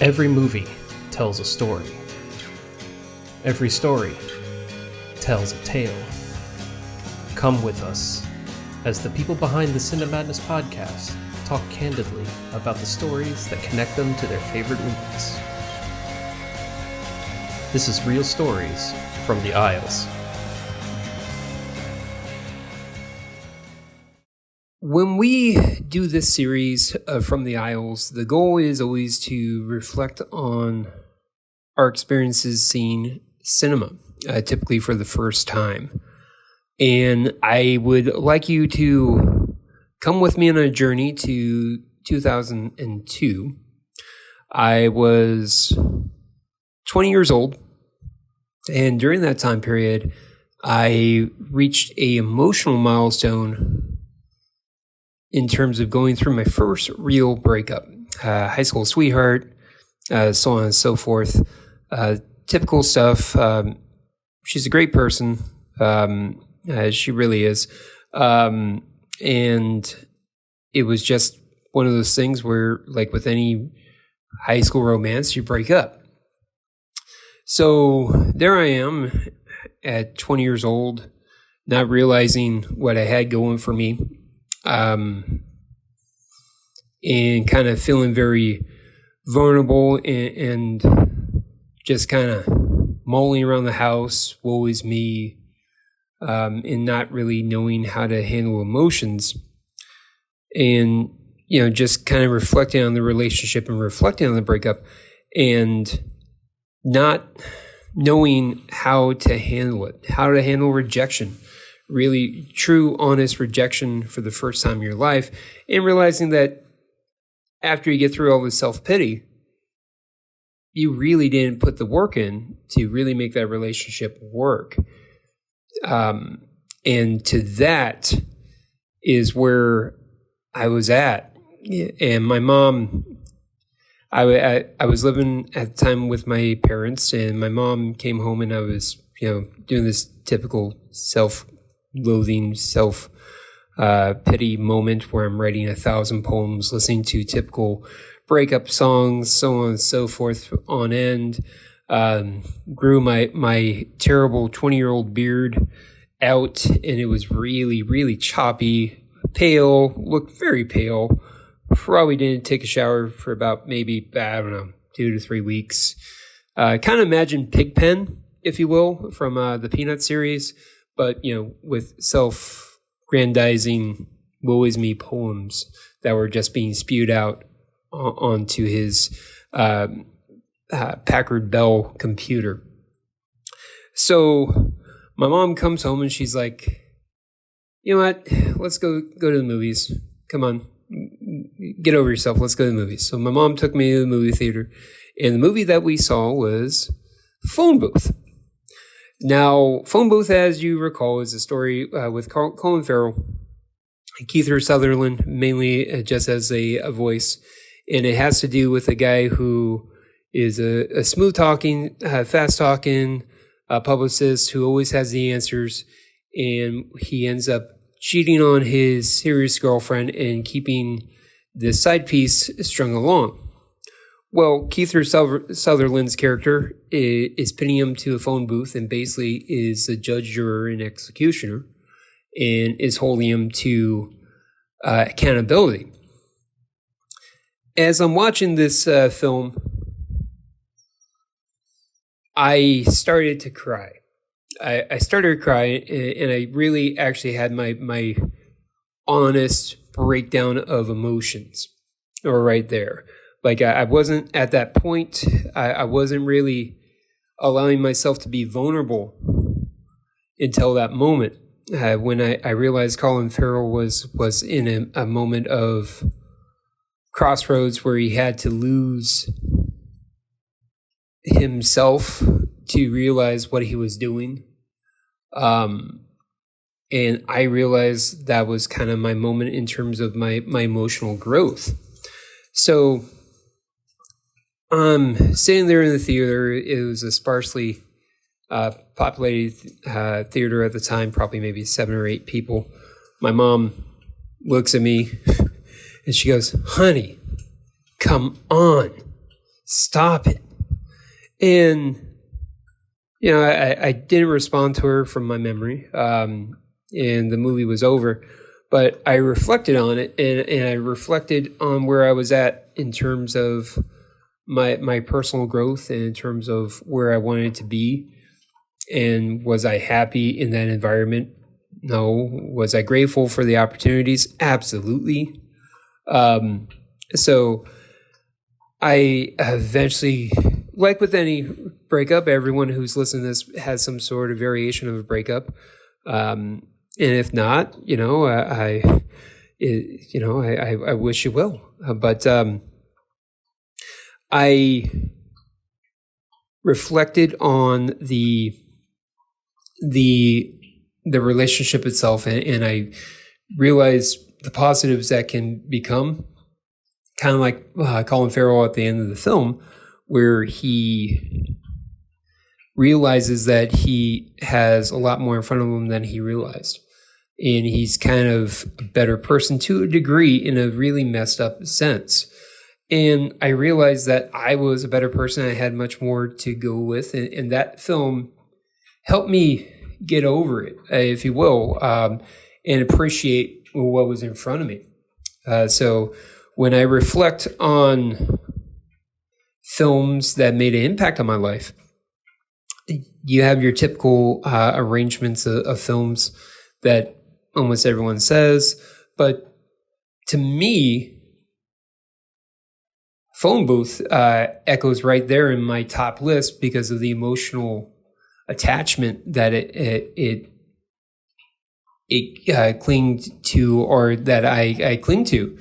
Every movie tells a story. Every story tells a tale. Come with us as the people behind the Cinemadness podcast talk candidly about the stories that connect them to their favorite movies. This is Real Stories from the Aisles. When we do this series From the Aisles, the goal is always to reflect on our experiences seeing cinema, typically for the first time. And I would like you to come with me on a journey to 2002. I was 20 years old, and during that time period, I reached an emotional milestone in terms of going through my first real breakup. High school sweetheart, so on and so forth. Typical stuff. She's a great person. She really is. And it was just one of those things where, like with any high school romance, you break up. So there I am at 20 years old, not realizing what I had going for me. And kind of feeling very vulnerable and just kind of mulling around the house, woe is me, and not really knowing how to handle emotions. And, just kind of reflecting on the relationship and reflecting on the breakup and not knowing how to handle it, how to handle rejection. Really true, honest rejection for the first time in your life, and realizing that after you get through all this self-pity, you really didn't put the work in to really make that relationship work. And to that is where I was at. And my mom, I was living at the time with my parents, and my mom came home, and I was, doing this typical self-loathing, self-pity moment where I'm writing 1,000 poems, listening to typical breakup songs, so on and so forth on end. Grew my terrible 20-year-old beard out, and it was really, really choppy, pale, looked very pale. Probably didn't take a shower for about maybe, 2 to 3 weeks. Kind of imagine Pigpen, if you will, from the Peanut series, but, with self-grandizing woe is me poems that were just being spewed out onto his Packard Bell computer. So my mom comes home and she's like, you know what, let's go to the movies. Come on, get over yourself. Let's go to the movies. So my mom took me to the movie theater, and the movie that we saw was Phone Booth. Now, Phone Booth, as you recall, is a story with Colin Farrell and Kiefer Sutherland, mainly just as a voice. And it has to do with a guy who is a smooth-talking, fast-talking publicist who always has the answers. And he ends up cheating on his serious girlfriend and keeping the side piece strung along. Well, Kiefer Sutherland's character is pinning him to a phone booth and basically is a judge, juror, and executioner, and is holding him to accountability. As I'm watching this film, I started to cry. I started to cry, and I really actually had my honest breakdown of emotions right there. Like, I wasn't at that point. I wasn't really allowing myself to be vulnerable until that moment when I realized Colin Farrell was in a moment of crossroads where he had to lose himself to realize what he was doing. And I realized that was kind of my moment in terms of my emotional growth. So sitting there in the theater, it was a sparsely populated theater at the time, probably maybe 7 or 8 people. My mom looks at me and she goes, "Honey, come on, stop it. And, I didn't respond to her from my memory. And the movie was over. But I reflected on it, and I reflected on where I was at in terms of my personal growth and in terms of where I wanted to be. And was I happy in that environment? No. Was I grateful for the opportunities? Absolutely. So I eventually, like with any breakup, everyone who's listening to this has some sort of variation of a breakup. And if not, I wish you well. But I reflected on the relationship itself, and I realized the positives that can become, kind of like Colin Farrell at the end of the film, where he realizes that he has a lot more in front of him than he realized. And he's kind of a better person to a degree in a really messed up sense. And I realized that I was a better person. I had much more to go with. And that film helped me get over it, if you will, and appreciate what was in front of me. So when I reflect on films that made an impact on my life, you have your typical arrangements of films that almost everyone says. But to me, Phone Booth echoes right there in my top list because of the emotional attachment that it clinged to, or that I cling to,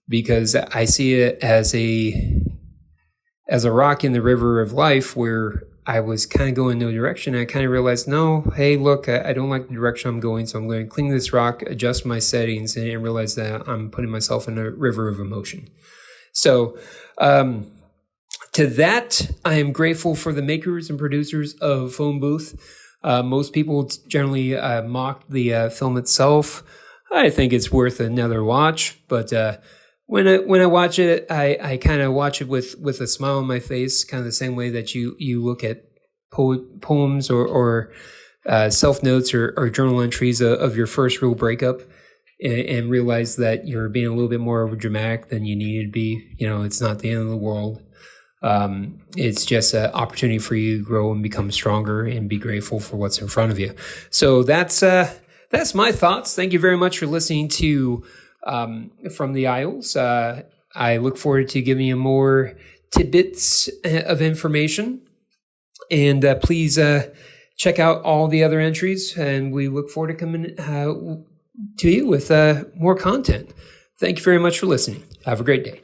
because I see it as a rock in the river of life where I was kind of going no direction. I kind of realized, no, hey, look, I don't like the direction I'm going, so I'm going to cling to this rock, adjust my settings, and realize that I'm putting myself in a river of emotion. So to that, I am grateful for the makers and producers of Phone Booth. Most people generally mock the film itself. I think it's worth another watch, but when I watch it, I kind of watch it with a smile on my face, kind of the same way that you look at poems or self-notes or journal entries of your first real breakup, and realize that you're being a little bit more overdramatic than you needed to be. It's not the end of the world. It's just an opportunity for you to grow and become stronger and be grateful for what's in front of you. So that's my thoughts. Thank you very much for listening to From the Aisles. I look forward to giving you more tidbits of information, and please check out all the other entries, and we look forward to coming to you with more content. Thank you very much for listening. Have a great day.